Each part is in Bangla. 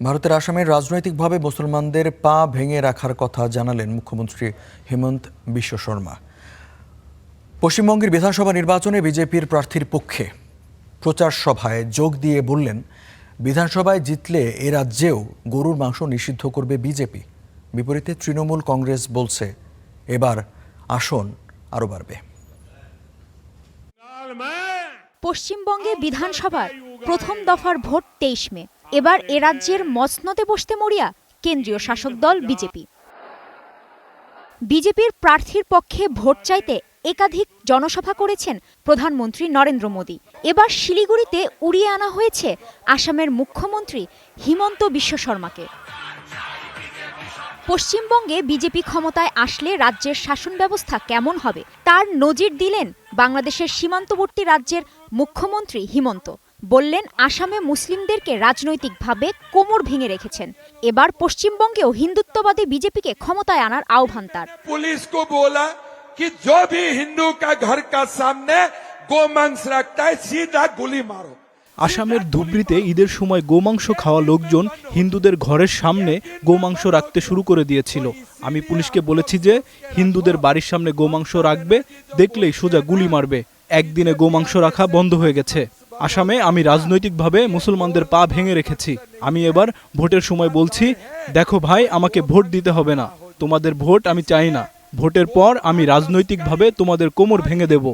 ভারতের আসামের রাজনৈতিকভাবে মুসলমানদের পা ভেঙে রাখার কথা জানালেন মুখ্যমন্ত্রী হিমন্ত বিশ্ব শর্মা। পশ্চিমবঙ্গের বিধানসভা নির্বাচনে বিজেপির প্রার্থীর পক্ষে প্রচার সভায় যোগ দিয়ে বললেন, বিধানসভায় জিতলে এ রাজ্যেও গরুর মাংস নিষিদ্ধ করবে বিজেপি। বিপরীতে তৃণমূল কংগ্রেস বলছে, এবার আসন আরও বাড়বে। পশ্চিমবঙ্গে বিধানসভার প্রথম দফার ভোট ২৩ মে। এবার এ রাজ্যের মসনদে বসতে মরিয়া কেন্দ্রীয় শাসক দল বিজেপি। বিজেপির প্রার্থীর পক্ষে ভোট চাইতে একাধিক জনসভা করেছেন প্রধানমন্ত্রী নরেন্দ্র মোদী। এবার শিলিগুড়িতে উড়িয়ে আনা হয়েছে আসামের মুখ্যমন্ত্রী হিমন্ত বিশ্ব শর্মাকে। পশ্চিমবঙ্গে বিজেপি ক্ষমতায় আসলে রাজ্যের শাসন ব্যবস্থা কেমন হবে তার নজির দিলেন বাংলাদেশের সীমান্তবর্তী রাজ্যের মুখ্যমন্ত্রী হিমন্ত। বললেন, আসামে মুসলিমদেরকে রাজনৈতিকভাবে কোমর ভেঙে রেখেছেন। এবার পশ্চিমবঙ্গেও হিন্দুত্ববাদী বিজেপিকে ক্ষমতায় আনার আহ্বান তার। পুলিশ কো বলা কি जो भी हिंदू का घर का सामने गोमांस रखता है सीधा गुली मारो। আসামের ধুবড়ীতে ঈদের সময় গোমাংস খাওয়া লোকজন হিন্দুদের ঘরের সামনে গোমাংস রাখতে শুরু করে দিয়েছিল। আমি পুলিশকে বলেছি যে হিন্দুদের বাড়ির সামনে গোমাংস রাখবে, দেখলেই সোজা গুলি মারবে। একদিনে গোমাংস রাখা বন্ধ হয়ে গেছে। আসামে আমি রাজনৈতিকভাবে মুসলমানদের পা ভেঙে রেখেছি। আমি এবার ভোটের সময় বলছি, দেখো ভাই, আমাকে ভোট দিতে হবে না, তোমাদের ভোট আমি চাই না। ভোটের পর আমি রাজনৈতিকভাবে তোমাদের কোমর ভেঙে দেব।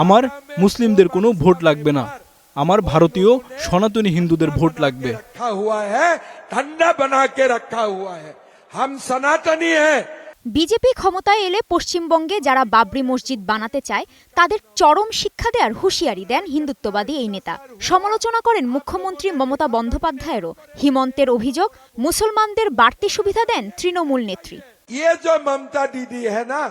আমার মুসলিমদের কোনো ভোট লাগবে না, আমার ভারতীয় সনাতনী হিন্দুদের ভোট লাগবে। বিজেপি ক্ষমতায় এলে পশ্চিমবঙ্গে যারা বাবরি মসজিদ বানাতে চায় তাদের চরম শিক্ষা দেওয়ার হুঁশিয়ারি দেন হিন্দুত্ববাদী এই নেতা। সমালোচনা করেন মুখ্যমন্ত্রী মমতা বন্দ্যোপাধ্যায়েরও। হিমন্তের অভিযোগ, মুসলমানদের বাড়তি সুবিধা দেন তৃণমূল নেত্রী। ये जो ममता दीदी है ना,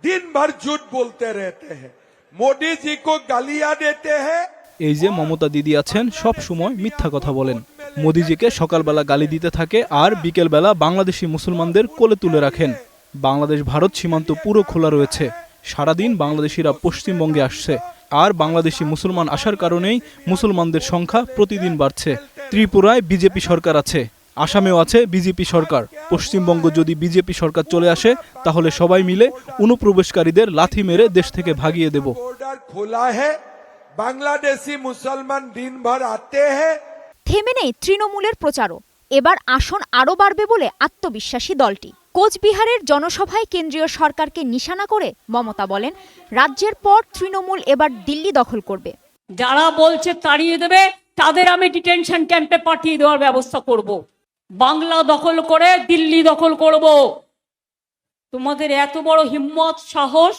दिन भर झूठ बोलते रहते हैं, मोदी जी को गालियां देते हैं। এই যে মমতা দিদি আছেন, সব সময় মিথ্যা কথা বলেন। মোদিজিকে সকালবেলা গালি দিতে থাকে আর বিকেলবেলা বাংলাদেশি মুসলমানদের কোলে তুলে রাখেন। বাংলাদেশ ভারত সীমান্ত পুরো খোলা রয়েছে। সারাদিন বাংলাদেশিরা পশ্চিমবঙ্গে আসছে, আর বাংলাদেশি মুসলমান আসার কারণেই মুসলমানদের সংখ্যা প্রতিদিন বাড়ছে। ত্রিপুরায় বিজেপি সরকার আছে, আসামেও আছে বিজেপি সরকার। পশ্চিমবঙ্গ যদি বিজেপি সরকার চলে আসে, তাহলে সবাই মিলে অনুপ্রবেশকারীদের লাথি মেরে দেশ থেকে ভাগিয়ে দেব। খোলা है, বাংলাদেশি মুসলমান দিন ভর আতে हैं। থেমে নেই তৃণমূলের প্রচারও। এবার আসন আরও বাড়বে বলে আত্মবিশ্বাসী দলটি। কোচবিহারের জনসভায় কেন্দ্রীয় সরকারকে নিশানা করে মমতা বলেন, রাজ্যের পর তৃণমূল এবার দিল্লি দখল করবে। যারা বলছে তাড়িয়ে দেবে, তাদের আমি ডিটেনশন ক্যাম্পে পাঠিয়ে দেওয়ার ব্যবস্থা করব। বাংলা দখল করে দিল্লি দখল করব। তোমাদের এত বড় হিম্মত, সাহস,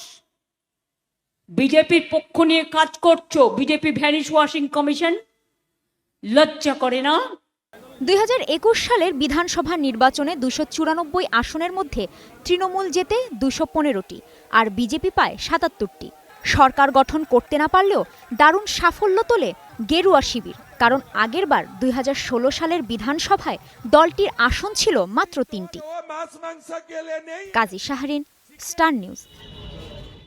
বিজেপির পক্ষ নিয়ে কাজ করছো। বিজেপি ভ্যানিশ ওয়াশিং কমিশন লজ্জা করে না? ২০২১ সালের বিধানসভা নির্বাচনে ২৯৪ আসনের মধ্যে তৃণমূল জেতে ২১৫টি আর বিজেপি পায় ৭৭টি। সরকার গঠন করতে না পারলেও দারুণ সাফল্য তোলে গেরুয়া শিবির। কারণ আগেরবার ২০১৬ সালের বিধানসভায় দলটির আসন ছিল মাত্র ৩টি। কাজী শাহরিন, স্টার নিউজ।